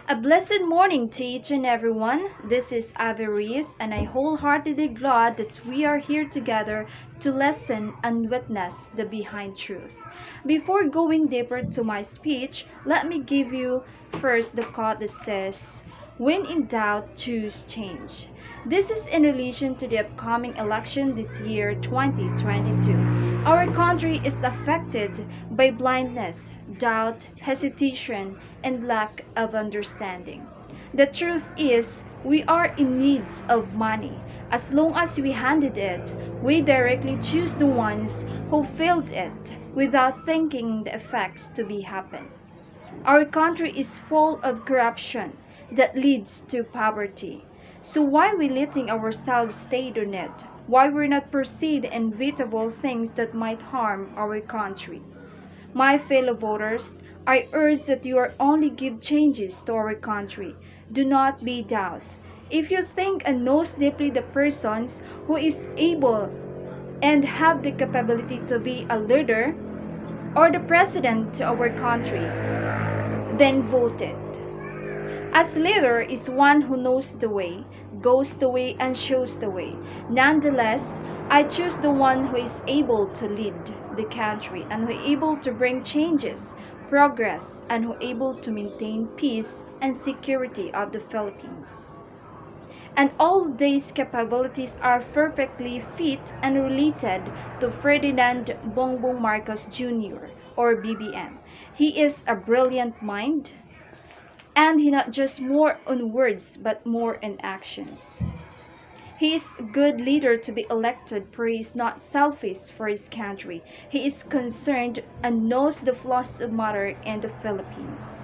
A blessed morning to each and everyone. This is Averis, and I wholeheartedly glad that we are here together to listen and witness the behind truth. Before going deeper to my speech, let me give you first the quote that says, "When in doubt, choose change." This is in relation to the upcoming election this year 2022. Our country is affected by blindness, doubt, hesitation, and lack of understanding. The truth is, we are in needs of money. As long as we handed it, we directly choose the ones who failed it without thinking the effects to be happen. Our country is full of corruption that leads to poverty. So why we letting ourselves stay on it? Why we're not proceed inevitable things that might harm our country? My fellow voters, I urge that you are only give changes to our country. Do not be doubt. If you think and knows deeply the persons who is able and have the capability to be a leader or the president to our country, then vote it. As leader is one who knows the way, goes the way, and shows the way. Nonetheless, I choose the one who is able to lead the country and who is able to bring changes, progress, and who is able to maintain peace and security of the Philippines. And all these capabilities are perfectly fit and related to Ferdinand Bongbong Marcos Jr. or BBM. He is a brilliant mind, and he not just more on words but more in actions. He is a good leader to be elected, for he is not selfish for his country. He is concerned and knows the flaws of matter in the Philippines.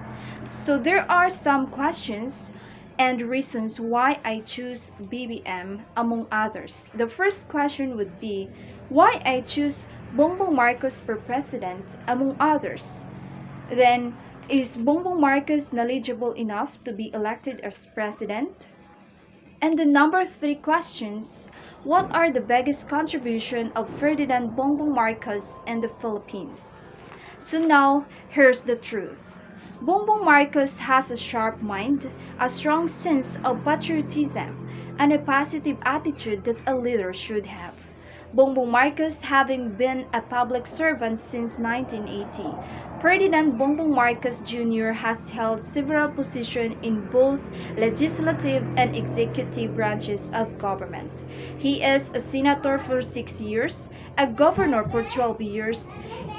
So there are some questions and reasons why I choose BBM among others. The first question would be why I choose Bongbong Marcos for president among others. Then, is Bongbong Marcos knowledgeable enough to be elected as president? And the number three questions, what are the biggest contribution of Ferdinand Bongbong Marcos in the Philippines? So now, here's the truth. Bongbong Marcos has a sharp mind, a strong sense of patriotism, and a positive attitude that a leader should have. Bongbong Marcos having been a public servant since 1980, Ferdinand Bongbong Marcos Jr. has held several positions in both legislative and executive branches of government. He is a senator for 6 years, a governor for 12 years,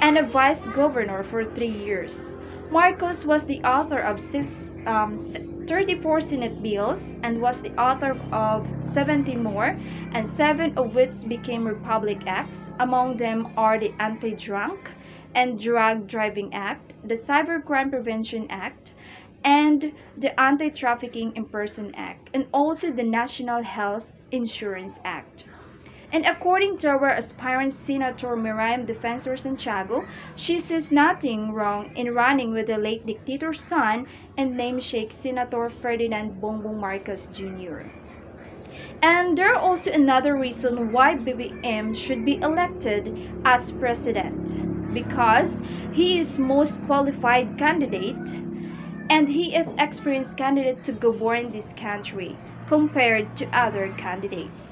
and a vice governor for 3 years. Marcos was the author of 34 Senate bills and was the author of 17 more, and 7 of which became Republic Acts. Among them are the Anti-Drunk and Drug Driving Act, the Cybercrime Prevention Act, and the Anti-Trafficking in Person Act, and also the National Health Insurance Act. And according to our aspirant Senator Miriam Defensor Santiago, she sees nothing wrong in running with the late dictator's son and namesake Senator Ferdinand Bongbong Marcos Jr. And there are also another reason why BBM should be elected as president, because he is most qualified candidate and he is experienced candidate to govern this country compared to other candidates.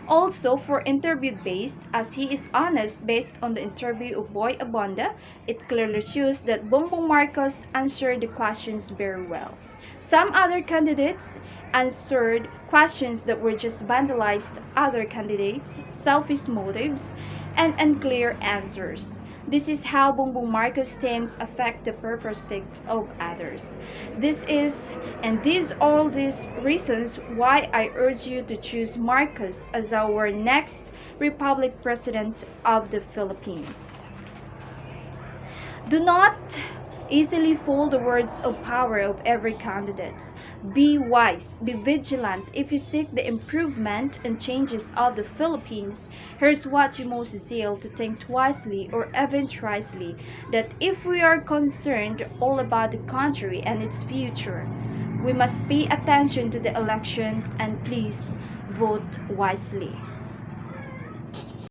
Also, for interview based, as he is honest based on the interview of Boy Abonda, it clearly shows that Bongbong Marcos answered the questions very well. Some other candidates answered questions that were just vandalized other candidates, selfish motives, and unclear answers. This is how Bongbong Marcos teams affect the perspective of others. These all these reasons why I urge you to choose Marcos as our next Republic President of the Philippines. Do not easily fool the words of power of every candidate. Be wise, be vigilant. If you seek the improvement and changes of the Philippines, here's what you must zeal to think wisely or even thricely, that if we are concerned all about the country and its future, we must pay attention to the election and please vote wisely.